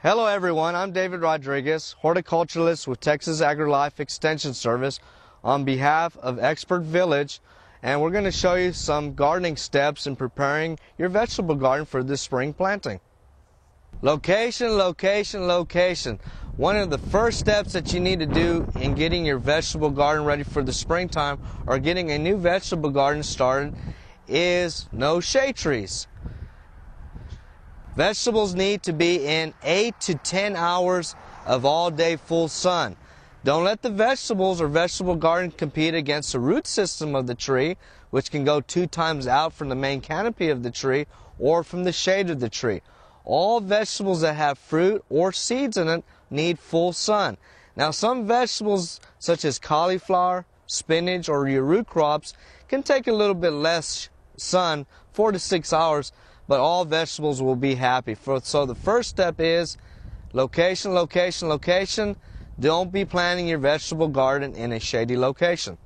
Hello everyone, I'm David Rodriguez, horticulturalist with Texas AgriLife Extension Service on behalf of Expert Village, and we're going to show you some gardening steps in preparing your vegetable garden for this spring planting. Location, location, location. One of the first steps that you need to do in getting your vegetable garden ready for the springtime or getting a new vegetable garden started is no shade trees. Vegetables need to be in 8 to 10 hours of all-day full sun. Don't let the vegetables or vegetable garden compete against the root system of the tree, which can go 2 times out from the main canopy of the tree or from the shade of the tree. All vegetables that have fruit or seeds in it need full sun. Now, some vegetables such as cauliflower, spinach, or your root crops can take a little bit less sun, 4 to 6 hours, but all vegetables will be happy. So the first step is location, location, location. Don't be planting your vegetable garden in a shady location.